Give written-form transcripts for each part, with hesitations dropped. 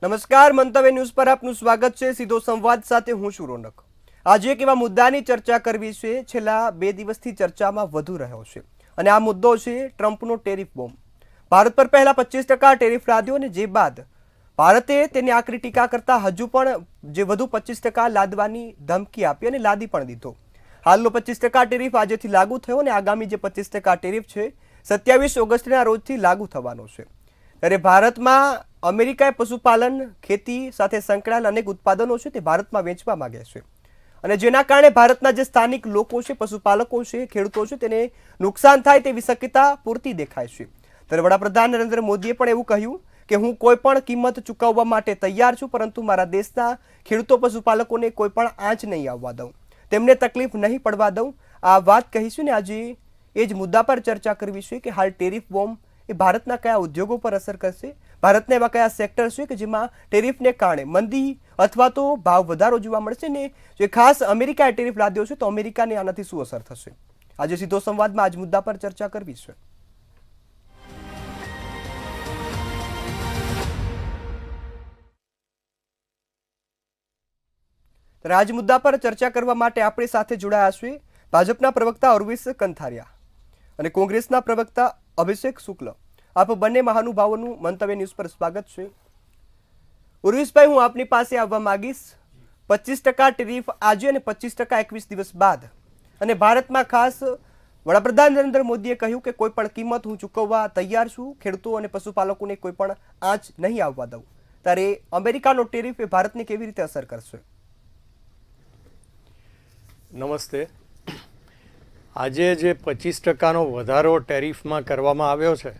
નમસ્કાર, મંતવ્ય ન્યૂઝ પર આપનું સ્વાગત છે। સીધો સંવાદ સાથે હું છું રોનક। આજે એક એવા મુદ્દાની ચર્ચા કરવી છે છેલ્લા 2 દિવસથી ચર્ચામાં વધુ રહ્યો છે અને આ મુદ્દો છે ટ્રમ્પનો ટેરિફ બોમ્બ। ભારત પર પહેલા 25% ટેરિફ લાદ્યો અને જે બાદ ભારતે તેની આકરી ટીકા કરતા હજુ પણ જે વધુ 25% લાદવાની ધમકી આપી અને લાદી પણ દીધો। હાલનો 25% ટેરિફ આજેથી લાગુ થયો અને આગામી જે 25% ટેરિફ છે 27 ઓગસ્ટના રોજથી લાગુ થવાનો છે। ત્યારે ભારતમાં અમેરિકાએ પશુપાલન ખેતી સાથે સંકળાયેલ અનેક ઉત્પાદનો છે તે ભારતમાં વેચવા માંગે છે અને જેના કારણે ભારતના જે સ્થાનિક લોકો છે, પશુપાલકો છે, ખેડૂતો છે તેને નુકસાન થાય તેવી શક્યતા પૂરતી દેખાય છે। ત્યારે વડાપ્રધાન નરેન્દ્ર મોદીએ પણ એવું કહ્યું કે હું કોઈ પણ કિંમત ચૂકવવા માટે તૈયાર છું, પરંતુ મારા દેશના ખેડૂતો પશુપાલકોને કોઈ પણ આંચ નહીં આવવા દઉં, તેમને તકલીફ નહીં પડવા દઉં। આ વાત કહીશું ને આજે એ જ મુદ્દા પર ચર્ચા કરવી છે કે હાલ ટેરિફ બોમ્બ એ ભારતના કયા ઉદ્યોગો પર અસર કરશે, ભારતના એવા કયા સેક્ટર છે કે જેમાં ટેરિફને કારણે મંદી અથવા તો ભાવ વધારો જોવા મળશે ને જે ખાસ અમેરિકાએ ટેરિફ લાદ્યો છે તો અમેરિકાને આનાથી શું અસર થશે। આજે સીધો સંવાદમાં આજ મુદ્દા પર ચર્ચા કરવી છે। આજ મુદ્દા પર ચર્ચા કરવા માટે આપણી સાથે જોડાયા છે ભાજપના પ્રવક્તા ઉર્વિશ કંથારિયા અને કોંગ્રેસના પ્રવક્તા અભિષેક શુક્લ। આપ બંને મહાનુભાવોનું મંતવ્ય ન્યૂઝ પર સ્વાગત છે। ઉર્વિશભાઈ, હું આપની પાસે આવવા માંગીશ। 25% ટેરિફ આજે અને 25% 21 દિવસ બાદ અને ભારતમાં ખાસ વડાપ્રધાન નરેન્દ્ર મોદીએ કહ્યું કે કોઈ પણ કિંમત હું ચૂકવવા તૈયાર છું, ખેડૂતો અને પશુપાલકોને કોઈ પણ આંચ નહીં આવવા દઉં। ત્યારે અમેરિકાનો ટેરિફ એ ભારતને કેવી રીતે અસર કરશે? નમસ્તે। આજે જે 25%નો વધારો ટેરિફમાં કરવામાં આવ્યો છે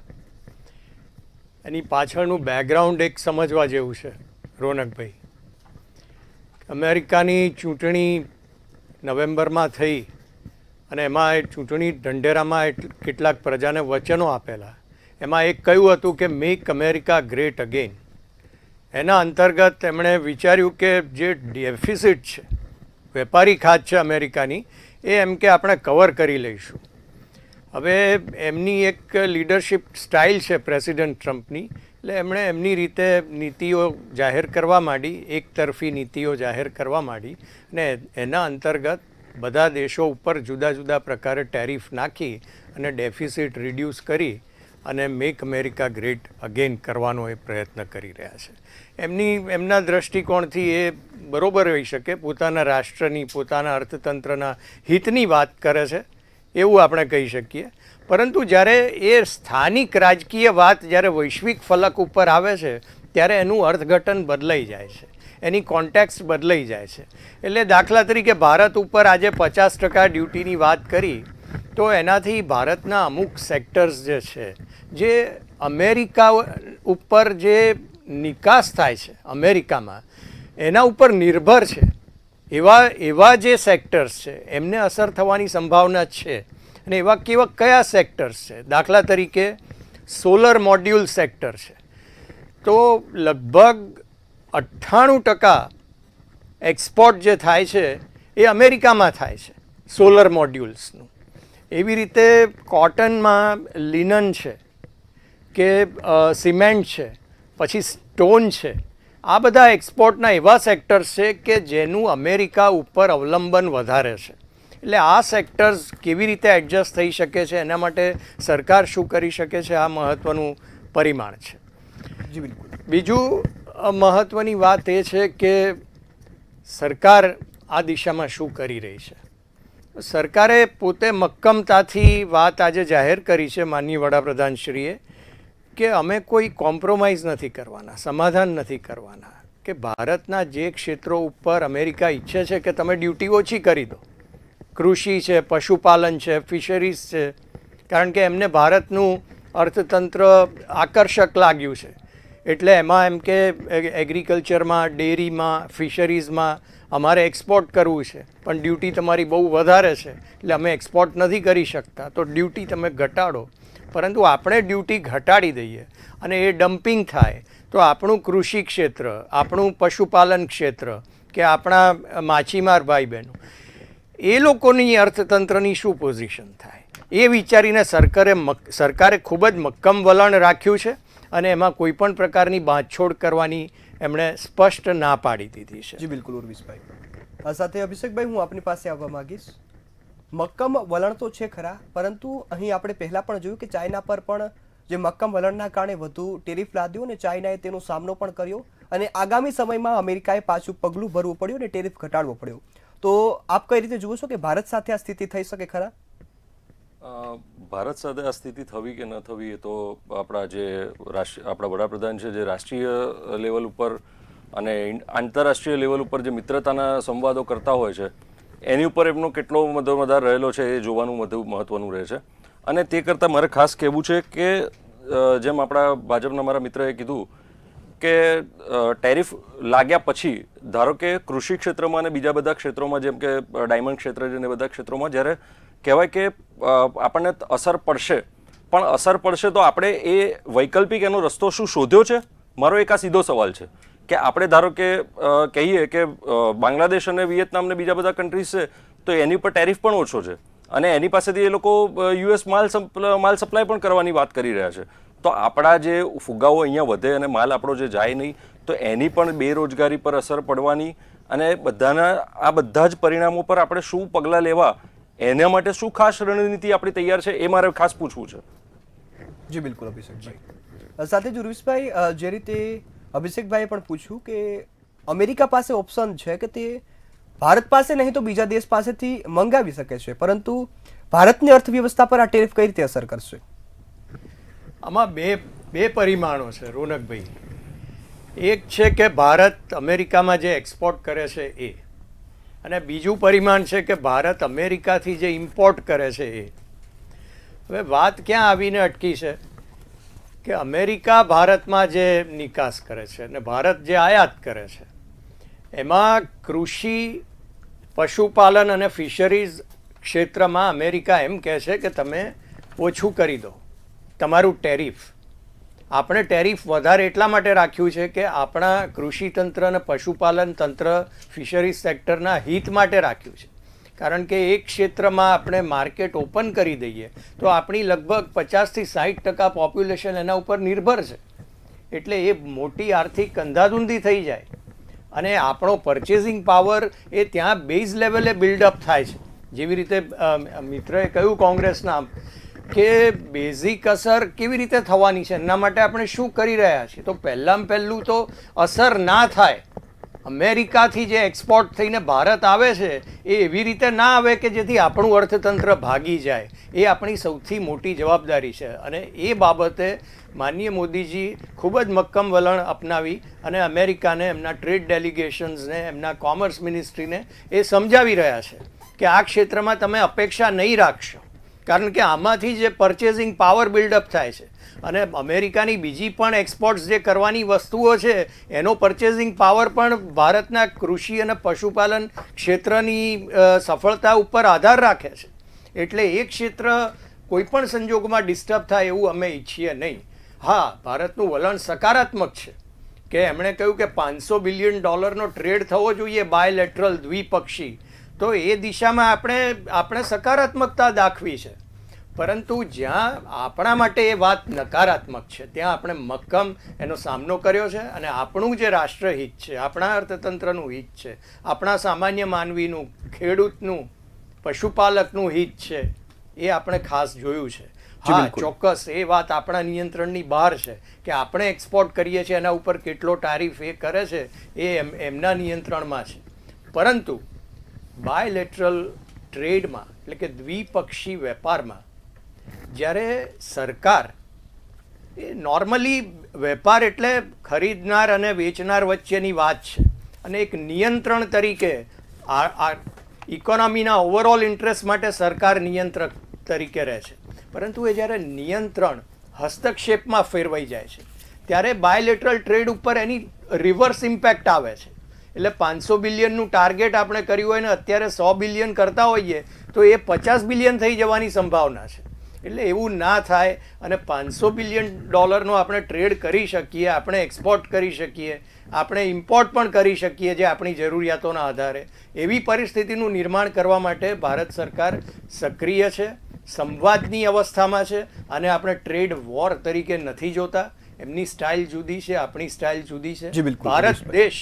એની પાછળનું બેકગ્રાઉન્ડ એક સમજવા જેવું છે રોનકભાઈ। અમેરિકાની ચૂંટણી નવેમ્બરમાં થઈ અને એમાં એ ચૂંટણી ઢંઢેરામાં કેટલાક પ્રજાને વચનો આપેલા, એમાં એક કહ્યું હતું કે મેક અમેરિકા ગ્રેટ અગેન। એના અંતર્ગત એમણે વિચાર્યું કે જે ડેફિસિટ છે, વેપારી ખાત છે અમેરિકાની, એ એમ કે આપણે કવર કરી લઈશું। હવે એમની એક લીડરશિપ સ્ટાઇલ છે પ્રેસિડેન્ટ ટ્રમ્પની, એટલે એમણે એમની રીતે નીતિઓ જાહેર કરવા માંડી, એક તરફી નીતિઓ જાહેર કરવા માંડી અને એના અંતર્ગત બધા દેશો ઉપર જુદા જુદા પ્રકારે ટેરિફ નાખી અને ડેફિસિટ રિડ્યુસ કરી અને મેક અમેરિકા ગ્રેટ અગેન કરવાનો એ પ્રયત્ન કરી રહ્યા છે। એમના દ્રષ્ટિકોણથી એ બરોબર હોઈ શકે, પોતાના રાષ્ટ્રની, પોતાના અર્થતંત્રના હિતની વાત કરે છે એવું આપણે કહી શકીએ। પરંતુ જ્યારે એ સ્થાનિક રાજકીય વાત જ્યારે વૈશ્વિક ફલક ઉપર આવે છે ત્યારે એનું અર્થઘટન બદલાઈ જાય છે, એની કોન્ટેક્સ્ટ બદલાઈ જાય છે। એટલે દાખલા તરીકે ભારત ઉપર આજે 50% ડ્યુટીની વાત કરી તો એનાથી ભારતના અમુક સેક્ટર્સ જે છે, જે અમેરિકા ઉપર જે નિકાસ થાય છે અમેરિકામાં, એના ઉપર નિર્ભર છે, એવા જે સેક્ટર્સ છે એમને અસર થવાની સંભાવના છે। અને એવા કયા સેક્ટર્સ છે? દાખલા તરીકે સોલર મોડ્યુલ સેક્ટર છે, તો લગભગ 98% એક્સપોર્ટ જે થાય છે એ અમેરિકામાં થાય છે સોલર મોડ્યુલ્સનું। એવી રીતે કોટનમાં લિનન છે કે સિમેન્ટ છે, પછી સ્ટોન છે, આ બધા એક્સપોર્ટના એવા સેક્ટર્સ છે કે જેનું અમેરિકા ઉપર અવલંબન વધારે છે। એટલે આ સેક્ટર્સ કેવી રીતે એડજસ્ટ થઈ શકે છે, એના માટે સરકાર શું કરી શકે છે, આ મહત્ત્વનું પરિમાણ છે। જી બિલકુલ। બીજું મહત્ત્વની વાત એ છે કે સરકાર આ દિશામાં શું કરી રહી છે। સરકારે પોતે મક્કમતાથી વાત આજે જાહેર કરી છે માનનીય વડાપ્રધાનશ્રીએ કે અમે કોઈ કોમ્પ્રોમાઇઝ નથી કરવાના, સમાધાન નથી કરવાના, કે ભારતના જે ક્ષેત્રો ઉપર અમેરિકા ઈચ્છે છે કે તમે ડ્યુટી ઓછી કરી દો, કૃષિ છે, પશુપાલન છે, ફિશરીઝ છે, કારણ કે એમને ભારતનું અર્થતંત્ર આકર્ષક લાગ્યું છે, એટલે એમાં એમ કે એગ્રીકલ્ચરમાં, ડેરીમાં, ફિશરીઝમાં અમારે એક્સપોર્ટ કરવું છે, પણ ડ્યુટી તમારી બહુ વધારે છે એટલે અમે એક્સપોર્ટ નથી કરી શકતા, તો ડ્યુટી તમે ઘટાડો। પરંતુ આપણે ડ્યુટી ઘટાડી દઈએ અને એ ડમ્પિંગ થાય તો આપણું કૃષિ ક્ષેત્ર, આપણું પશુપાલન ક્ષેત્ર કે આપણા માછીમાર ભાઈ બહેનો, એ લોકોની અર્થતંત્રની શું પોઝિશન થાય, એ વિચારીને સરકારે ખૂબ જ મક્કમ વલણ રાખ્યું છે અને એમાં કોઈ પણ પ્રકારની બાંધછોડ કરવાની એમણે સ્પષ્ટ ના પાડી દીધી છે. જી બિલકુલ ઉર્વિશભાઈ. આ સાથે અભિષેકભાઈ હું આપની પાસે આવવા માંગીશ. મક્કમ વલણ તો છે ખરા, પરંતુ અહીં આપણે પહેલાં પણ જોયું કે ચાઇના પર પણ જે મક્કમ વલણના કારણે વધુ ટેરિફ લાદ્યો અને ચાઇનાએ તેનો સામનો પણ કર્યો અને આગામી સમયમાં અમેરિકાએ પાછું પગલું ભરવું પડ્યું અને ટેરિફ ઘટાડવો પડ્યો. તો આપ કઈ રીતે જુઓ છો કે ભારત સાથે આ સ્થિતિ થઈ શકે ખરા? ભારત સાથે આ સ્થિતિ થવી કે ન થવી એ તો આપણા આપણા વડાપ્રધાન છે જે રાષ્ટ્રીય લેવલ ઉપર અને આંતરરાષ્ટ્રીય લેવલ ઉપર જે મિત્રતાના સંવાદો કરતા હોય છે એની ઉપર એમનો કેટલો મદદ રહેલો છે એ જોવાનું વધુ મહત્વનું રહે છે. અને તે કરતાં મારે ખાસ કહેવું છે કે જેમ આપણા ભાજપના મારા મિત્રએ કીધું કે ટેરિફ લાગ્યા પછી ધારો કે કૃષિ ક્ષેત્રમાં અને બીજા બધા ક્ષેત્રોમાં જેમ કે ડાયમંડ ક્ષેત્ર છે ને બધા ક્ષેત્રોમાં જ્યારે કહેવાય કે આપણને અસર પડશે, પણ અસર પડશે તો આપણે એ વૈકલ્પિક એનો રસ્તો શું શોધ્યો છે? મારો એક આ સીધો સવાલ છે કે આપણે ધારો કે કહીએ કે બાંગ્લાદેશ અને વિયેતનામ ને બીજા બધા કન્ટ્રીઝ છે તો એની પર ટેરિફ પણ ઓછો છે અને એની પાસેથી એ લોકો યુએસ માલ સપ્લાય પણ કરવાની વાત કરી રહ્યા છે. તો આપણા જે ફુગાવો અહીંયા વધે અને માલ આપણો જે જાય નહીં તો એની પણ બેરોજગારી પર અસર પડવાની અને આ બધા જ પરિણામો પર આપણે શું પગલાં લેવા એના માટે શું ખાસ રણનીતિ આપણી તૈયાર છે એ મારે ખાસ પૂછવું છે. જી બિલકુલ અભિષેકભાઈ. સાથે જ ઉર્વિશભાઈ, જે રીતે અભિષેકભાઈએ પણ પૂછ્યું કે અમેરિકા પાસે ઓપ્શન છે કે તે ભારત પાસે નહીં તો બીજા દેશ પાસેથી મંગાવી શકે છે, પરંતુ ભારતની અર્થવ્યવસ્થા પર આ ટેરિફ કઈ રીતે અસર કરશે? આમાં બે પરિમાણો છે રોનકભાઈ. એક છે કે ભારત અમેરિકામાં જે એક્સપોર્ટ કરે છે એ, અને બીજું પરિમાણ છે કે ભારત અમેરિકાથી જે ઇમ્પોર્ટ કરે છે એ. હવે વાત ક્યાં આવીને અટકી છે કે અમેરિકા ભારતમાં જે નિકાસ કરે છે અને ભારત જે આયાત કરે છે એમાં કૃષિ, પશુપાલન અને ફિશરીઝ ક્ષેત્રમાં અમેરિકા એમ કહે છે કે તમે ઓછું કરી દો તમારું ટેરિફ. આપણે ટેરિફ વધારે એટલા માટે રાખ્યું છે કે આપણા કૃષિ તંત્ર અને પશુપાલન તંત્ર, ફિશરીઝ સેક્ટરના હિત માટે રાખ્યું છે. કારણ કે એક ક્ષેત્રમાં આપણે માર્કેટ ઓપન કરી દઈએ તો આપણી લગભગ 50થી 60% પોપ્યુલેશન એના ઉપર નિર્ભર છે. એટલે એ મોટી આર્થિક અંધાધૂંધી થઈ જાય અને આપણો પરચેઝિંગ પાવર એ ત્યાં બેઝ લેવલે બિલ્ડઅપ થાય છે. જેવી રીતે મિત્રએ કહ્યું કોંગ્રેસના કે બેઝિક અસર કેવી રીતે થવાની છે એના માટે આપણે શું કરી રહ્યા છીએ. તો પહેલું તો અસર ના થાય. અમેરિકાથી જે એક્સપોર્ટ થઈને ભારત આવે છે એ એવી રીતે ના આવે કે જેથી આપણું અર્થતંત્ર ભાગી જાય. એ આપણી સૌથી મોટી જવાબદારી છે અને એ બાબતે માનનીય મોદીજી ખૂબ જ મક્કમ વલણ અપનાવી અને અમેરિકાને, એમના ટ્રેડ ડેલિગેશન્સને, એમના કોમર્સ મિનિસ્ટ્રીને એ સમજાવી રહ્યા છે કે આ ક્ષેત્રમાં તમે અપેક્ષા નહીં રાખશો, કારણ કે આમાંથી જે પરચેઝિંગ પાવર બિલ્ડઅપ થાય છે અને અમેરિકાની બીજી પણ એક્સપોર્ટ્સ જે કરવાની વસ્તુઓ છે એનો પરચેઝિંગ પાવર પણ ભારતના કૃષિ અને પશુપાલન ક્ષેત્રની સફળતા ઉપર આધાર રાખે છે. એટલે એ ક્ષેત્ર કોઈ પણ સંજોગોમાં ડિસ્ટર્બ થાય એવું અમે ઈચ્છીએ નહીં. હા, ભારતનું વલણ સકારાત્મક છે કે એમણે કહ્યું કે $500 બિલિયન ટ્રેડ થવો જોઈએ બાયલેટરલ, દ્વિપક્ષી. તો એ દિશામાં આપણે સકારાત્મકતા દાખવી છે. પરંતુ જ્યાં આપણા માટે એ વાત નકારાત્મક છે ત્યાં આપણે મક્કમ એનો સામનો કર્યો છે અને આપણું જે રાષ્ટ્રહિત છે, આપણા અર્થતંત્રનું હિત છે, આપણા સામાન્ય માનવીનું, ખેડૂતનું, પશુપાલકનું હિત છે એ આપણે ખાસ જોયું છે. હા, ચોક્કસ એ વાત આપણા નિયંત્રણની બહાર છે કે આપણે એક્સપોર્ટ કરીએ છીએ એના ઉપર કેટલો ટારિફ એ કરે છે એ એમના નિયંત્રણમાં છે. પરંતુ બાયલેટરલ ટ્રેડમાં એટલે કે દ્વિપક્ષી વેપારમાં જ્યારે સરકાર, એ નોર્મલી વેપાર એટલે ખરીદનાર અને વેચનાર વચ્ચેની વાત છે અને એક નિયંત્રણ તરીકે આ ઇકોનોમીના ઓવરઓલ ઇન્ટરેસ્ટ માટે સરકાર નિયંત્રક તરીકે રહે છે. પરંતુ એ જ્યારે નિયંત્રણ હસ્તક્ષેપમાં ફેરવાઈ જાય છે ત્યારે બાયલેટરલ ટ્રેડ ઉપર એની રિવર્સ ઇમ્પેક્ટ આવે છે. એટલે 500 બિલિયનનું ટાર્ગેટ આપણે કર્યું હોય ને અત્યારે 100 બિલિયન કરતા હોઈએ તો એ 50 બિલિયન થઈ જવાની સંભાવના છે. એટલે એવું ના થાય અને $500 બિલિયન આપણે ટ્રેડ કરી શકીએ, આપણે એક્સપોર્ટ કરી શકીએ, આપણે ઇમ્પોર્ટ પણ કરી શકીએ જે આપણી જરૂરિયાતોના આધારે. એવી પરિસ્થિતિનું નિર્માણ કરવા માટે ભારત સરકાર સક્રિય છે, સંવાદની અવસ્થામાં છે અને આપણે ટ્રેડ વોર તરીકે નથી જોતા. એમની સ્ટાઇલ જુદી છે, આપણી સ્ટાઇલ જુદી છે. જી, બિલકુલ, ભારત હરીશભાઈ. દેશ,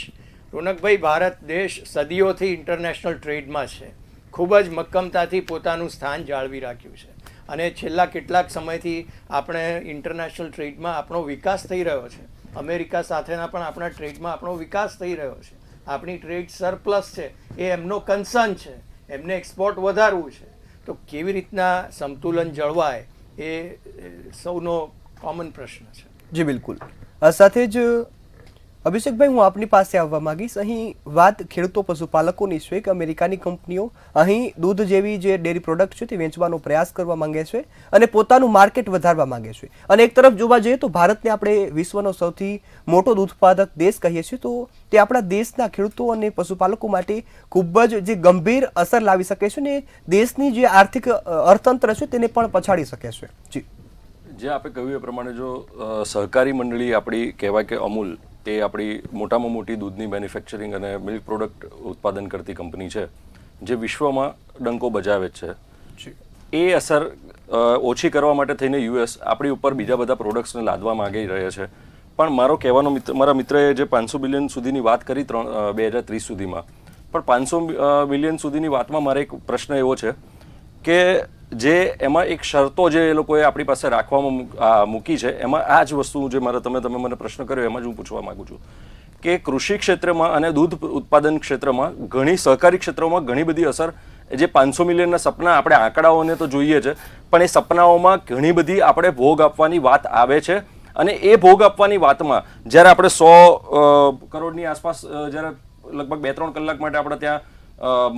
રોનકભાઈ, ભારત દેશ સદીઓથી ઇન્ટરનેશનલ ટ્રેડમાં છે. ખૂબ જ મક્કમતાથી પોતાનું સ્થાન જાળવી રાખ્યું છે અને છેલ્લા કેટલાક સમયથી આપણે ઇન્ટરનેશનલ ટ્રેડમાં આપણો વિકાસ થઈ રહ્યો છે. અમેરિકા સાથેના પણ આપણા ટ્રેડમાં આપણો વિકાસ થઈ રહ્યો છે. આપણી ટ્રેડ સરપ્લસ છે, એ એમનો કન્સર્ન છે. એમને એક્સપોર્ટ વધારવું છે. તો કેવી રીતના સંતુલન જળવાય એ સૌનો કોમન પ્રશ્ન છે. જી બિલકુલ. આ સાથે જ અભિષેકભાઈ, હું આપની પાસે આવવા માંગીશ. અહીં વાત ખેડૂતો પશુપાલકોની છે કે અમેરિકાની કંપનીઓ અહીં દૂધ જેવી જે ડેરી પ્રોડક્ટ છે તે વેચવાનો પ્રયાસ કરવા માંગે છે અને પોતાનું માર્કેટ વધારવા માંગે છે. અને એક તરફ જોવા જઈએ તો ભારતને આપણે વિશ્વનો સૌથી મોટો દૂધ ઉત્પાદક દેશ કહીએ છીએ, તો તે આપણા દેશના ખેડૂતો અને પશુપાલકો માટે ખૂબ જ જે ગંભીર અસર લાવી શકે છે ને દેશની જે આર્થિક અર્થતંત્ર છે તેને પણ પછાડી શકે છે. જી, જે આપણે કહ્યું એ પ્રમાણે જો સહકારી મંડળી આપણી કહેવાય કે અમૂલ, તે આપણી મોટામાં મોટી દૂધની મેન્યુફેક્ચરિંગ અને મિલ્ક પ્રોડક્ટ ઉત્પાદન કરતી કંપની છે, જે વિશ્વમાં ડંકો બજાવે છે. એ અસર ઓછી કરવા માટે થઈને યુએસ આપણી ઉપર બીજા બધા પ્રોડક્ટ્સને લાદવા માંગી રહ્યા છે. પણ મારો કહેવાનો મારા મિત્રએ જે 500 બિલિયન સુધીની વાત કરી 2030 સુધીમાં, પણ 500 બિલિયન સુધીની વાતમાં મારે એક પ્રશ્ન એવો છે કે જે એમાં એક શરતો જે એ લોકોએ આપણી પાસે રાખવામાં મૂકી છે, એમાં આ જ વસ્તુ જે તમે મને પ્રશ્ન કર્યો એમાં જ હું પૂછવા માંગુ છું કે કૃષિ ક્ષેત્રમાં અને દૂધ ઉત્પાદન ક્ષેત્રમાં ઘણી સહકારી ક્ષેત્રોમાં ઘણી બધી અસર, જે 500 મિલિયનના સપના આપણે આંકડાઓને તો જોઈએ છે, પણ એ સપનાઓમાં ઘણી બધી આપણે ભોગ આપવાની વાત આવે છે. અને એ ભોગ આપવાની વાતમાં જ્યારે આપણે 100 કરોડની આસપાસ જ્યારે લગભગ 2-3 કલાક માટે આપણે ત્યાં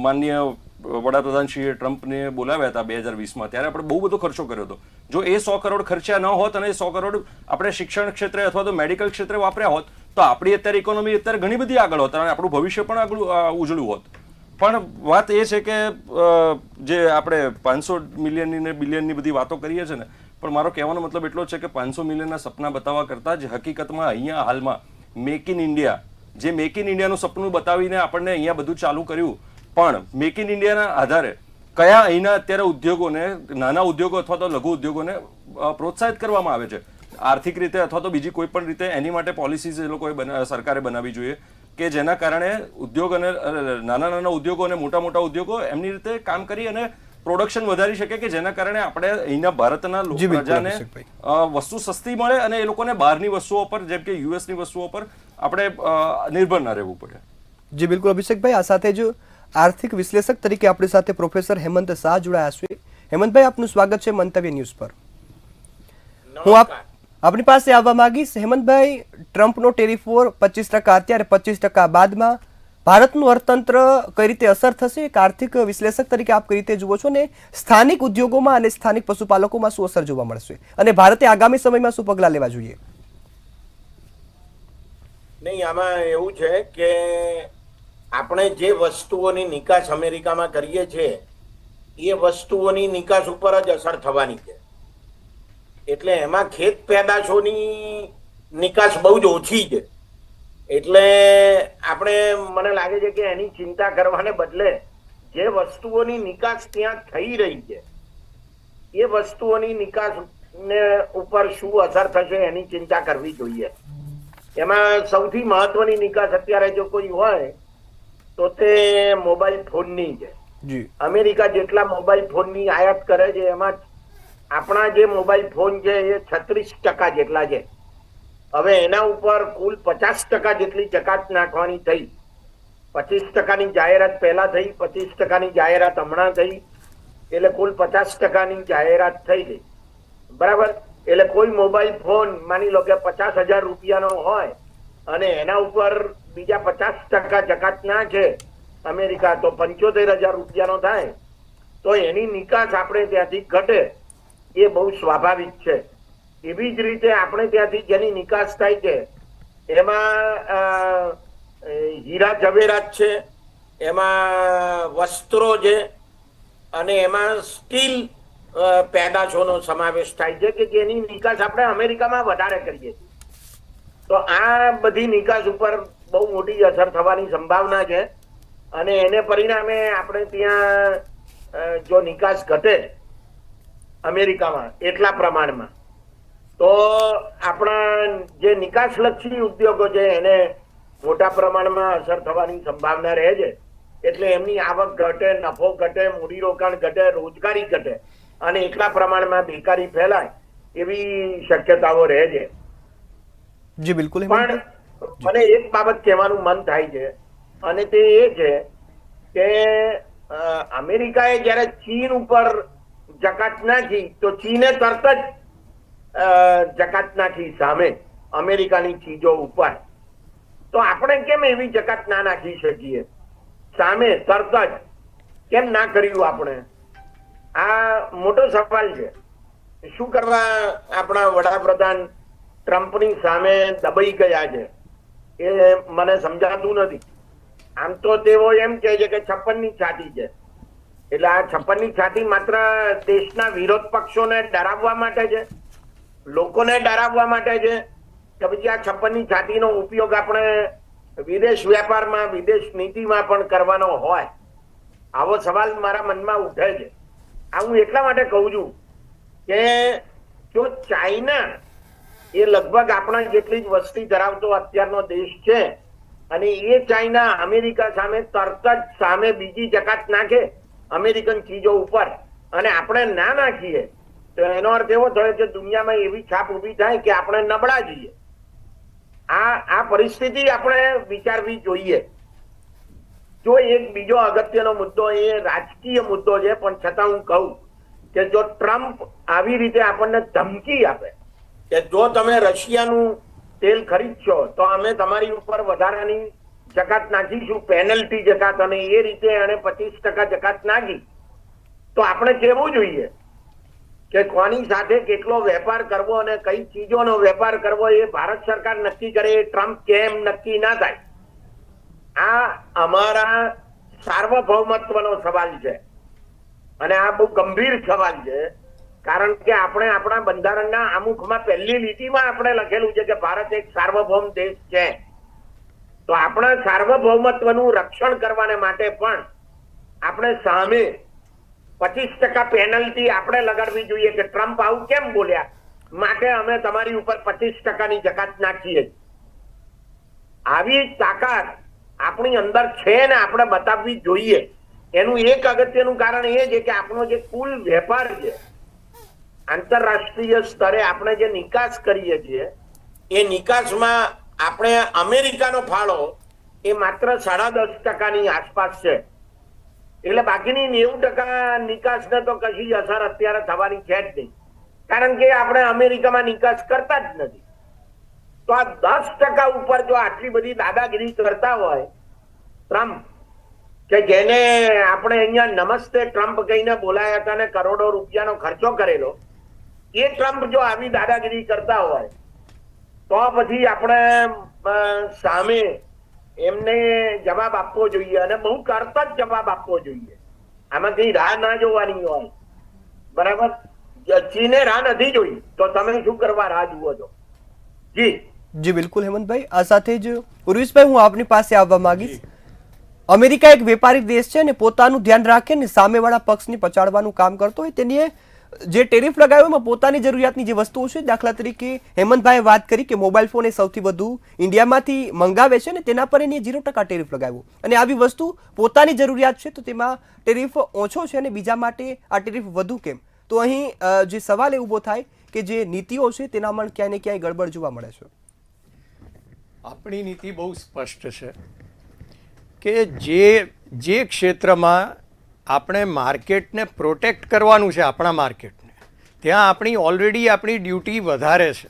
માનનીય વડાપ્રધાન શ્રી ટ્રમ્પને બોલાવ્યા હતા 2020માં, ત્યારે આપણે બહુ બધો ખર્ચો કર્યો હતો. જો એ 100 કરોડ ખર્ચ્યા ન હોત અને એ 100 કરોડ આપણે શિક્ષણ ક્ષેત્રે અથવા તો મેડિકલ ક્ષેત્રે વાપર્યા હોત તો આપણી અત્યારે ઇકોનોમી અત્યારે ઘણી બધી આગળ હોત અને આપણું ભવિષ્ય પણ આગળ ઉજળું હોત. પણ વાત એ છે કે જે આપણે 500 મિલિયનની ને બિલિયનની બધી વાતો કરીએ છીએ ને, પણ મારો કહેવાનો મતલબ એટલો જ છે કે 500 મિલિયનના સપના બતાવવા કરતાં જ હકીકતમાં અહીંયા હાલમાં મેક ઇન ઇન્ડિયા, જે મેક ઇન ઇન્ડિયાનું સપનું બતાવીને આપણને અહીંયા બધું ચાલુ કર્યું, પણ મેક ઇન ઇન્ડિયાના આધારે કયા અહીંના અત્યારે ઉદ્યોગોને, નાના ઉદ્યોગો અથવા તો લઘુ ઉદ્યોગોને પ્રોત્સાહિત કરવામાં આવે છે આર્થિક રીતે અથવા તો બીજી કોઈ પણ રીતે. એની માટે પોલિસીઝ એ લોકોએ સરકારે બનાવવી જોઈએ કે જેના કારણે ઉદ્યોગ અને નાના ઉદ્યોગો અને મોટા ઉદ્યોગો એમની રીતે કામ કરી અને પ્રોડક્શન વધારી શકે કે જેના કારણે આપણે અહીંના ભારતના પ્રજાને વસ્તુ સસ્તી મળે અને એ લોકોને બહારની વસ્તુઓ પર, જેમ કે યુએસની વસ્તુઓ પર આપણે નિર્ભર ના રહેવું પડે. જી બિલકુલ અભિષેકભાઈ. આ સાથે જ આર્થિક વિશ્લેષક તરીકે આપણી સાથે પ્રોફેસર હેમંત શાહ જોડાયા છે. હેમંતભાઈ, આપનું સ્વાગત છે મંતવ્ય ન્યૂઝ પર. હું આપની પાસે આવવા માંગીશ. હેમંતભાઈ, ટ્રમ્પનો ટેરિફ વોર 25%, અત્યારે 25% બાદમાં ભારતનું અર્થતંત્ર કઈ રીતે અસર થશે? એક આર્થિક વિશ્લેષક તરીકે આપ કઈ રીતે જુઓ છો ને સ્થાનિક ઉદ્યોગોમાં અને સ્થાનિક પશુપાલકોમાં શું અસર જોવા મળશે અને ભારતે આગામી સમયમાં શું પગલાં લેવા જોઈએ? નહીં, આમાં એવું છે કે આપણે જે વસ્તુઓની નિકાસ અમેરિકામાં કરીએ છીએ એ વસ્તુઓની નિકાસ ઉપર જ અસર થવાની છે. એટલે એમાં ખેત પેદાશોની નિકાસ બહુ જ ઓછી છે. એટલે આપણે, મને લાગે છે કે એની ચિંતા કરવાને બદલે જે વસ્તુઓની નિકાસ ત્યાં થઈ રહી છે એ વસ્તુઓની નિકાસ ને ઉપર શું અસર થશે એની ચિંતા કરવી જોઈએ. એમાં સૌથી મહત્વની નિકાસ અત્યારે જો કોઈ હોય તો તે મોબાઈલ ફોનની છે. અમેરિકા જેટલા મોબાઈલ ફોનની આયાત કરે છે એમાં આપણા જે મોબાઈલ ફોન છે એ 36% જેટલા છે. હવે એના ઉપર કુલ 50% જેટલી જકાત નાખવાની થઈ. 25%ની જાહેરાત પહેલા થઈ, 25%ની જાહેરાત હમણાં થઈ, એટલે કુલ 50%ની જાહેરાત થઈ ગઈ. બરાબર? એટલે કોઈ મોબાઈલ ફોન માની લો કે 50,000 રૂપિયાનો હોય અને એના ઉપર બીજા 50% જકાત નાખે અમેરિકા, તો 75,000 રૂપિયાનો થાય. તો એની નિકાસ આપણે ત્યાંથી ઘટે એ બહુ સ્વાભાવિક છે. એવી જ રીતે આપણે ત્યાંથી જેની નિકાસ થાય છે એમાં હીરા જવેરાત છે, એમાં વસ્ત્રો છે અને એમાં સ્ટીલ પેદાશોનો સમાવેશ થાય છે કે જેની નિકાસ આપણે અમેરિકામાં વધારે કરીએ છીએ. તો આ બધી નિકાસ ઉપર બહુ મોટી અસર થવાની સંભાવના છે અને એને પરિણામે આપણે ત્યાં જો નિકાસ ઘટે અમેરિકામાં એટલા પ્રમાણમાં તો આપણા જે નિકાસલક્ષી ઉદ્યોગો છે એને મોટા પ્રમાણમાં અસર થવાની સંભાવના રહે છે. એટલે એમની આવક ઘટે, નફો ઘટે, મૂડીરોકાણ ઘટે, રોજગારી ઘટે અને એટલા પ્રમાણમાં બેકારી ફેલાય એવી શક્યતાઓ રહે છે. જી બિલકુલ પણ હેમંતભાઈ. મને એક બાબત કહેવાનું મન થાય છે અને તે એ છે કે અમેરિકાએ જયારે ચીન ઉપર જકાત નાખી તો ચીને તરત જ જકાત નાખી સામે અમેરિકાની ચીજો ઉપર. તો આપણે કેમ એવી જકાત ના નાખી શકીએ સામે તરત જ? કેમ ના કર્યું આપણે? આ મોટો સવાલ છે. શું કરવા આપણા વડાપ્રધાન ટ્રમ્પની સામે દબાઈ ગયા છે એ મને સમજાતું નથી. આમ તો તેઓ એમ કહે છે કે 56ની છાતી છે. એટલે આ 56ની છાતી માત્ર દેશના વિરોધ પક્ષોને ડરાવવા માટે છે, લોકોને ડરાવવા માટે છે, કે પછી આ 56ની છાતીનો ઉપયોગ આપણે વિદેશ વેપારમાં, વિદેશ નીતિમાં પણ કરવાનો હોય? આવો સવાલ મારા મનમાં ઉઠે છે. આ હું એટલા માટે કહું છું કે જો ચાઇના એ લગભગ આપણા જેટલી જ વસ્તી ધરાવતો અત્યારનો દેશ છે અને એ ચાઇના અમેરિકા સામે તરત જ સામે બીજી જકાત નાખે અમેરિકન ચીજો ઉપર અને આપણે ના નાખીએ તો એનો અર્થ એવો થયો કે દુનિયામાં એવી છાપ ઊભી થાય કે આપણે નબળા જઈએ. આ પરિસ્થિતિ આપણે વિચારવી જોઈએ. જો એક બીજો અગત્યનો મુદ્દો એ રાજકીય મુદ્દો છે, પણ છતાં હું કહું કે જો ટ્રમ્પ આવી રીતે આપણને ધમકી આપે કે જો તમે રશિયાનું તેલ ખરીદશો તો અમે તમારી ઉપર વધારાની જકાત નાખીશું, પેનલ્ટી જકાત, અને એ રીતે એને 25% જકાત નાખી, તો આપણે કહેવું જોઈએ કે કોની સાથે કેટલો વેપાર કરવો અને કઈ ચીજોનો વેપાર કરવો એ ભારત સરકાર નક્કી કરે. એ ટ્રમ્પ કેમ નક્કી ના થાય? આ અમારા સાર્વભૌમત્વનો સવાલ છે અને આ બહુ ગંભીર સવાલ છે. કારણ કે આપણે આપણા બંધારણના આમુખમાં પહેલી લીટીમાં આપણે લખેલું છે કે ભારત એક સાર્વભૌમ દેશ છે. તો આપણા સાર્વભૌમત્વનું રક્ષણ કરવાને માટે પણ આપણે સામે 25% પેનલ્ટી આપણે લગાડવી જોઈએ કે ટ્રમ્પ આવું કેમ બોલ્યા, માટે અમે તમારી ઉપર 25%ની જકાત નાખીએ. આવી તાકાત આપણી અંદર છે ને આપણે બતાવવી જોઈએ. એનું એક અગત્યનું કારણ એ છે કે આપણો જે કુલ વેપાર છે, આંતરરાષ્ટ્રીય સ્તરે આપણે જે નિકાસ કરીએ છીએ એ નિકાસમાં આપણે અમેરિકાનો ફાળો એ માત્ર 10.5%ની આસપાસ છે. એટલે બાકીની 90% નિકાસને તો કશી અસર અત્યારે થવાની છે જ નહીં, કારણ કે આપણે અમેરિકામાં નિકાસ કરતા જ નથી. તો આ 10% ઉપર જો આટલી બધી દાદાગીરી કરતા હોય ટ્રમ્પ, કે જેને આપણે અહીંયા નમસ્તે ટ્રમ્પ કહીને બોલાયા હતા ને કરોડો રૂપિયાનો ખર્ચો કરેલો, એ ટ્રમ્પ જો આવી દાદાગીરી કરતા હોય તો પછી આપણે સામે એમને જવાબ આપવો જોઈએ અને બહુ તરત જ જવાબ આપવો જોઈએ. આમાં કઈ રાહ ના જોવાની હોય. બરાબર? ચીને રાહ નથી જોઈ તો તમે શું કરવા રાહ જુઓ છો? જી જી બિલકુલ હેમંતભાઈ. આ સાથે જ ઉર્વિશભાઈ, હું આપની પાસે આવવા માંગીશ. અમેરિકા એક વેપારી દેશ છે ને પોતાનું ધ્યાન રાખે ને સામેવાળા પક્ષને પચાડવાનું કામ કરતો હોય, તેની જે ટેરિફ લગાવ્યો એમાં પોતાની જરૂરિયાતની જે વસ્તુઓ છે, દાખલા તરીકે હેમંતભાઈએ વાત કરી કે મોબાઈલ ફોન એ સૌથી વધુ ઇન્ડિયામાંથી મંગાવે છે ને તેના પર એને 0% ટેરિફ લગાવ્યો. અને આવી વસ્તુ પોતાની જરૂરિયાત છે તો તેમાં ટેરિફ ઓછો છે અને બીજા માટે આ ટેરિફ વધુ કેમ? તો અહીં જે સવાલ એ ઊભો થાય કે જે નીતિઓ છે તેનામાં ક્યાંય ને ક્યાંય ગડબડ જોવા મળે છે. આપણી નીતિ બહુ સ્પષ્ટ છે કે જે ક્ષેત્રમાં આપણે માર્કેટને પ્રોટેક્ટ કરવાનું છે, આપણા માર્કેટને, ત્યાં આપણી ઓલરેડી આપણી ડ્યુટી વધારે છે.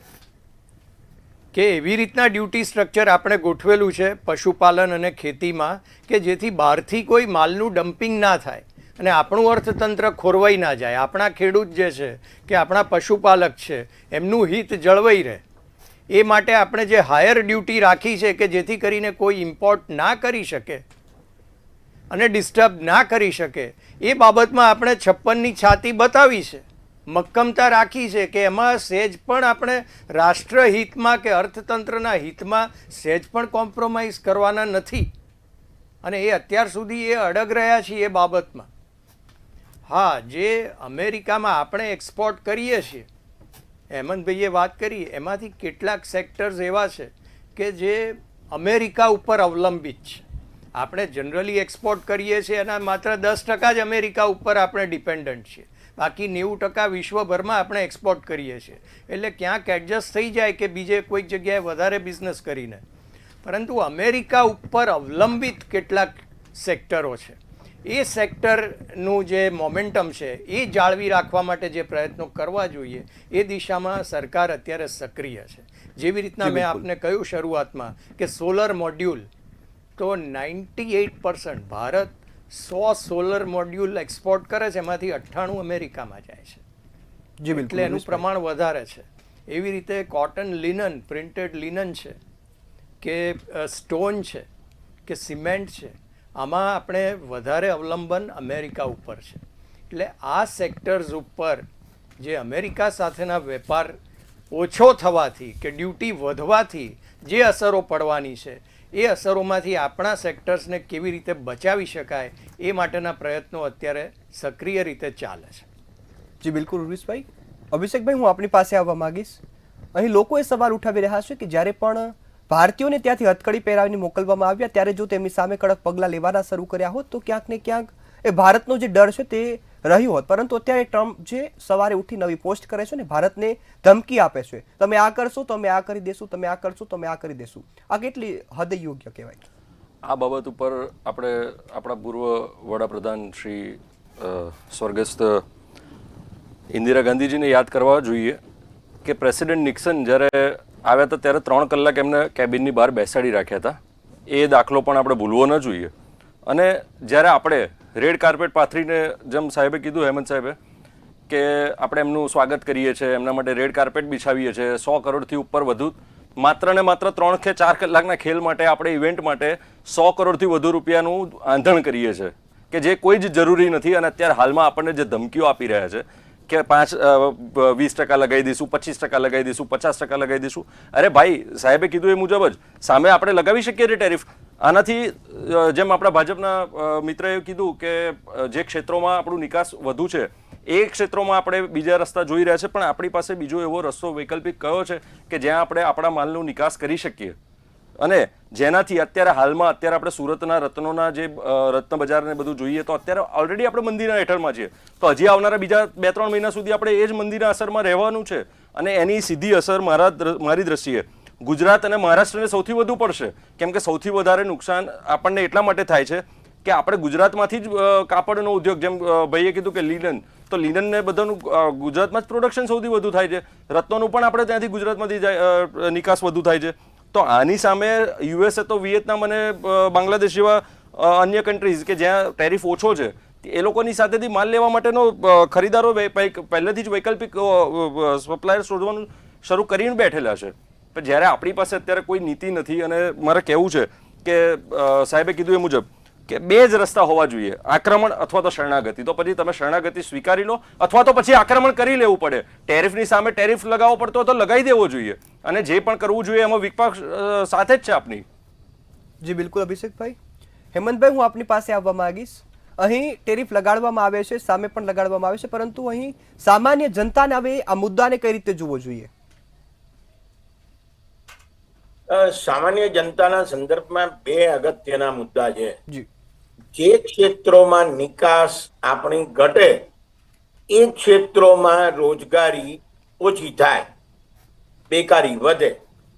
કે એવી રીતના ડ્યુટી સ્ટ્રક્ચર આપણે ગોઠવેલું છે પશુપાલન અને ખેતીમાં કે જેથી બહારથી કોઈ માલનું ડમ્પિંગ ના થાય અને આપણું અર્થતંત્ર ખોરવાઈ ના જાય. આપણા ખેડૂત જે છે કે આપણા પશુપાલક છે એમનું હિત જળવાઈ રહે એ માટે આપણે જે હાયર ડ્યુટી રાખી છે કે જેથી કરીને કોઈ ઇમ્પોર્ટ ના કરી શકે અને ડિસ્ટર્બ ના કરી શકે, એ બાબતમાં આપણે 56ની છાતી બતાવી છે, મક્કમતા રાખી છે કે એમાં સહેજ પણ આપણે રાષ્ટ્રહિતમાં કે અર્થતંત્રના હિતમાં સહેજ પણ કોમ્પ્રોમાઇઝ કરવાના નથી. અને એ અત્યાર સુધી એ અડગ રહ્યા છીએ એ બાબતમાં. હા, જે અમેરિકામાં આપણે એક્સપોર્ટ કરીએ છીએ હેમંતભાઈએ વાત કરી એમાંથી કેટલાક સેક્ટર્સ એવા છે કે જે અમેરિકા ઉપર અવલંબિત છે. આપણે જનરલી એક્સપોર્ટ કરીએ છીએ અને માત્ર 10% જ અમેરિકા ઉપર આપણે ડિપેન્ડન્ટ છીએ, બાકી 90% વિશ્વભરમાં આપણે એક્સપોર્ટ કરીએ છીએ. એટલે ક્યાંક એડજસ્ટ થઈ જાય કે બીજે કોઈક જગ્યાએ વધારે બિઝનેસ કરીને, પરંતુ અમેરિકા ઉપર અવલંબિત કેટલાક સેક્ટરો છે, એ સેક્ટરનું જે મોમેન્ટમ છે એ જાળવી રાખવા માટે જે પ્રયત્નો કરવા જોઈએ એ દિશામાં સરકાર અત્યારે સક્રિય છે. જેવી રીતના મેં આપને કહ્યું શરૂઆતમાં કે સોલર મોડ્યુલ, તો 98% ભારત 100 સોલર મોડ્યુલ એક્સપોર્ટ કરે છે, એમાંથી 98 અમેરિકામાં જાય છે. જી બિલકુલ, એટલે એનું પ્રમાણ વધારે છે. એવી રીતે કોટન લિનન, પ્રિન્ટેડ લિનન છે કે સ્ટોન છે કે સિમેન્ટ છે, આમાં આપણે વધારે અવલંબન અમેરિકા ઉપર છે. એટલે આ સેક્ટર્સ ઉપર જે અમેરિકા સાથેના વેપાર ઓછો થવાથી કે ડ્યુટી વધવાથી જે અસરો પડવાની છે એ અસરોમાંથી આપણા સેક્ટર્સને કેવી રીતે બચાવી શકાય એ માટેના પ્રયત્નો અત્યારે સક્રિય રીતે ચાલે છે. જી બિલકુલ ઉર્વિશભાઈ. અભિષેકભાઈ, હું આપની પાસે આવવા માંગીશ. અહીં લોકો એ સવાલ ઉઠાવી રહ્યા છે કે જ્યારે પણ ભારતીયોને ત્યાંથી હથકડી પહેરાવીને મોકલવામાં આવ્યા ત્યારે જો તેમની સામે કડક પગલાં લેવાના શરૂ કર્યા હોત તો ક્યાંક ને ક્યાંક એ ભારતનો જે ડર છે તે રહ્યો હોત. પરંતુ અત્યારે ટ્રમ્પ જે સવારે ઉઠી નવી પોસ્ટ કરે છે ને ભારતને ધમકી આપે છે, તમે આ કરશો તો અમે આ કરી દેશું, તમે આ કરશો તો અમે આ કરી દેશું, આ કેટલી હદે યોગ્ય કહેવાય? આ બાબત ઉપર આપણે આપણા પૂર્વ વડાપ્રધાન શ્રી સ્વર્ગસ્થ ઇન્દિરા ગાંધીજીને યાદ કરવા જોઈએ કે પ્રેસિડેન્ટ નિક્સન જ્યારે આવ્યા હતા ત્યારે 3 કલાક એમને કેબિનની બહાર બેસાડી રાખ્યા હતા. એ દાખલો પણ આપણે ભૂલવો ન જોઈએ. અને જ્યારે આપણે રેડ કાર્પેટ પાથરીને, જેમ સાહેબે કીધું, હેમંત સાહેબે, કે આપણે એમનું સ્વાગત કરીએ છીએ, એમના માટે રેડ કાર્પેટ બિછાવીએ છીએ, 100 કરોડથી ઉપર વધુ, માત્ર ને માત્ર 3 કે 4 કલાકના ખેલ માટે, આપણે ઇવેન્ટ માટે 100 કરોડથી વધુ રૂપિયાનું આંધણ કરીએ છીએ કે જે કોઈ જ જરૂરી નથી. અને અત્યારે હાલમાં આપણને જે ધમકીઓ આપી રહ્યા છે કે 20% લગાવી દઈશું, 25% લગાવી દઈશું, 50% લગાવી દઈશું. અરે ભાઈ, સાહેબે કીધું એ મુજબ જ સામે આપણે લગાવી શકીએ છીએ ટેરિફ. આનાથી જેમ આપણા ભાજપના મિત્રએ કીધું કે જે ક્ષેત્રોમાં આપણું નિકાસ વધુ છે એ ક્ષેત્રોમાં આપણે બીજા રસ્તા જોઈ રહ્યા છે, પણ આપણી પાસે બીજો એવો રસ્તો વૈકલ્પિક કયો છે કે જ્યાં આપણે આપણા માલનો નિકાસ કરી શકીએ અને જેનાથી અત્યારે હાલમાં આપણે સુરતના રત્નોના જે રત્ન બજારને બધું જોઈએ તો અત્યારે ઓલરેડી આપણે મંદીના હેઠળમાં છીએ. તો હજી આવનારા બીજા 2-3 મહિના સુધી આપણે એ જ મંદીના અસરમાં રહેવાનું છે. અને એની સીધી અસર મારી દ્રષ્ટિએ ગુજરાત અને મહારાષ્ટ્રને સૌથી વધુ પડશે, કેમ કે સૌથી વધારે નુકસાન આપણને એટલા માટે થાય છે કે આપણે ગુજરાતમાંથી જ કાપડનો ઉદ્યોગ, જેમ ભાઈએ કીધું કે લિનન, તો લિનનને બધાનું ગુજરાતમાં જ પ્રોડક્શન સૌથી વધુ થાય છે. રત્નોનું પણ આપણે ત્યાંથી ગુજરાતમાંથી નિકાસ વધુ થાય છે. તો આની સામે યુએસએ તો વિયેતનામ અને બાંગ્લાદેશ જેવા અન્ય કન્ટ્રીઝ કે જ્યાં ટેરિફ ઓછો છે એ લોકોની સાથેથી માલ લેવા માટેનો ખરીદારો પહેલેથી જ વૈકલ્પિક સપ્લાયર શોધવાનું શરૂ કરીને બેઠેલા છે. પણ જ્યારે આપણી પાસે અત્યારે કોઈ નીતિ નથી, અને મારે કહેવું છે કે સાહેબે કીધું એ મુજબ કે 2 જ રસ્તા હોવા જોઈએ, આક્રમણ અથવા તો શરણાગતિ. તો પછી તમે શરણાગતિ સ્વીકારી લો અથવા તો પછી આક્રમણ કરી લેવું પડે. ટેરિફની સામે ટેરિફ લગાવવો પડતો તો લગાવી દેવો જોઈએ, અને જે પણ કરવું જોઈએ એમાં વિપક્ષ સાથે જ છે આપની. જી બિલકુલ અભિષેકભાઈ. હેમંતભાઈ, હું આપની પાસે આવવા માંગીશ. અહીં ટેરિફ લગાડવામાં આવે છે, સામે પણ લગાડવામાં આવે છે, પરંતુ અહીં સામાન્ય જનતાને હવે આ મુદ્દાને કઈ રીતે જોવો જોઈએ? સામાન્ય જનતાના સંદર્ભમાં 2 અગત્યના મુદ્દા છે. જી. જે ક્ષેત્રોમાં નિકાસ આપણી ઘટે એ ક્ષેત્રોમાં રોજગારી ઓછી થાય, બેકારી વધે,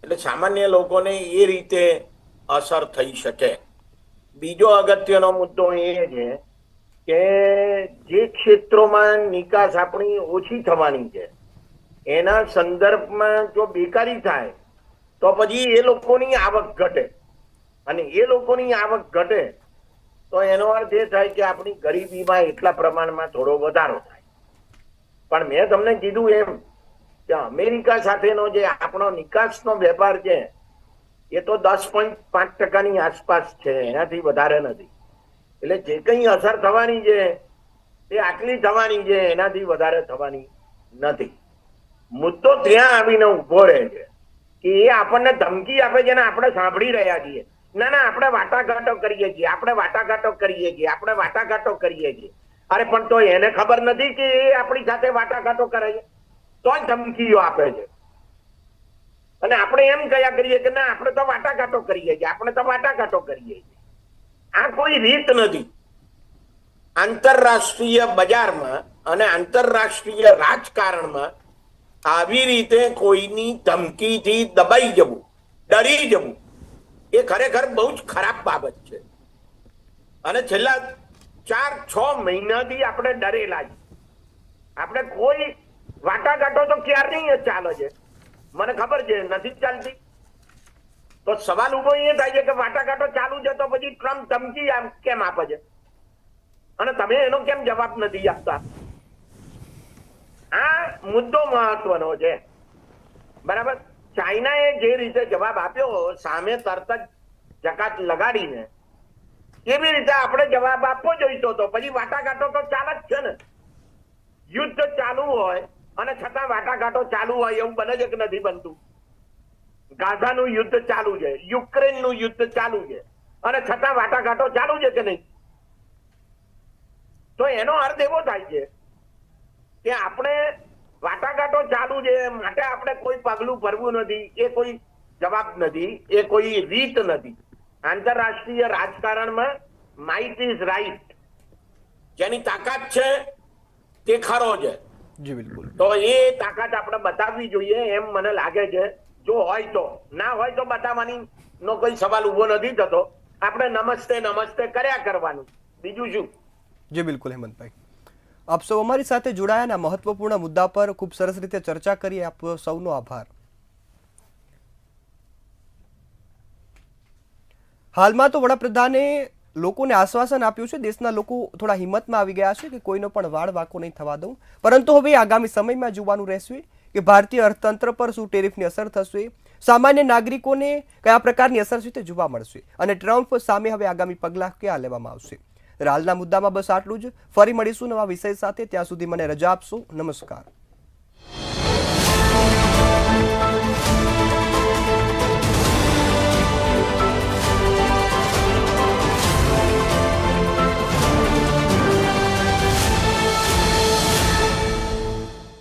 એટલે સામાન્ય લોકોને એ રીતે અસર થઈ શકે. બીજો અગત્યનો મુદ્દો એ છે કે જે ક્ષેત્રોમાં નિકાસ આપણી ઓછી થવાની છે એના સંદર્ભમાં જો બેકારી થાય તો પછી એ લોકોની આવક ઘટે, અને એ લોકોની આવક ઘટે તો એનો અર્થ એ થાય કે આપણી ગરીબીમાં એટલા પ્રમાણમાં થોડો વધારો થાય. પણ મેં તમને કીધું એમ કે અમેરિકા સાથેનો જે આપણો નિકાસનો વેપાર છે એ તો 10.5% આસપાસ છે, એનાથી વધારે નથી. એટલે જે કંઈ અસર થવાની છે તે આટલી થવાની છે, એનાથી વધારે થવાની નથી. મુદ્દો ત્યાં આવીને ઉભો રહે છે કે એ આપણને ધમકી આપે છે ને આપણે સાંભળી રહ્યા છીએ. ના ના, આપણે વાટાઘાટો કરીએ છીએ, આપણે વાટાઘાટો કરીએ છીએ, આપણે વાટાઘાટો કરીએ છીએ. અરે પણ તો એને ખબર નથી કે એ આપણી સાથે વાટાઘાટો કરે છે. તોય ધમકીઓ આપે છે. અને આપણે એમ કયા કરીએ કે ના આપણે તો વાટાઘાટો કરીએ છીએ, આપણે તો વાટાઘાટો કરીએ છીએ. આ કોઈ રીત નથી. આંતરરાષ્ટ્રીય બજારમાં અને આંતરરાષ્ટ્રીય રાજકારણમાં આવી રીતે કોઈની ધમકીથી દબાઈ જવું, ડરી જવું, એ ખરેખર બહુ જ ખરાબ બાબત છે. અને છેલ્લા 4-6 મહિનાથી આપણે ડરેલા છીએ. આપણે કોઈ વાટાઘાટો તો ક્યારની જ ચાલે છે, મને ખબર છે, નથી ચાલતી. તો સવાલ ઉભો એ થાય છે કે વાટાઘાટો ચાલુ છે તો પછી ટ્રમ્પ ધમકી કેમ આપે છે અને તમે એનો કેમ જવાબ નથી આપતા? આ મુદ્દો મહત્વનો છે, બરાબર. ચાઇનાએ જે રીતે જવાબ આપ્યો સામે તરત જ જકાત લગાડીને, એવી રીતે આપણે જવાબ આપવો જોઈતો હતો. પછી વાટાઘાટો તો ચાલે જ છે ને. યુદ્ધ ચાલુ હોય અને છતાં વાટાઘાટો ચાલુ હોય એવું બને છે કે નથી બનતું? ગાઝાનું યુદ્ધ ચાલુ છે, યુક્રેનનું યુદ્ધ ચાલુ છે અને છતાં વાટાઘાટો ચાલુ છે કે નહીં? તો એનો અર્થ એવો થાય છે કે આપણે વાટાઘાટો ચાલુ છે માટે આપણે કોઈ પગલું ભરવું નથી. એ કોઈ જવાબ નથી, એ કોઈ રીત નથી. આંતરરાષ્ટ્રીય રાજકારણમાં માઇટ ઇઝ રાઇટ. જેની તાકાત છે તે ખરો છે. જી બિલકુલ. તો એ તાકાત આપણે બતાવવી જોઈએ એમ મને લાગે છે. જો હોય તો, ના હોય તો બતાવવાની નો કોઈ સવાલ ઉભો નથી થતો. આપણે નમસ્તે નમસ્તે કર્યા કરવાનું, બીજું શું? જી બિલકુલ હેમંતભાઈ, આપ સૌ અમારી સાથે જોડાયા અને મહત્વપૂર્ણ મુદ્દા પર ખૂબ સરસ રીતે ચર્ચા કરી. આપ સૌનો આભાર. હાલમાં તો વડાપ્રધાને લોકોને આશ્વાસન આપ્યું છે, દેશના લોકો થોડા હિંમતમાં આવી ગયા છે કે કોઈનો પણ વાળ વાંકો નહીં થવા દઉં. પરંતુ હવે આગામી સમયમાં જોવાનું રહેશે કે ભારતીય અર્થતંત્ર પર શું ટેરિફની અસર થશે, સામાન્ય નાગરિકોને કયા પ્રકારની અસર છે તે જોવા મળશે અને ટ્રમ્પ સામે હવે આગામી પગલાં ક્યાં લેવામાં આવશે. હાલના મુદ્દામાં બસ આટલું જ. ફરી મળીશું નવા વિષય સાથે. ત્યાં સુધી મને રજા આપશો. નમસ્કાર.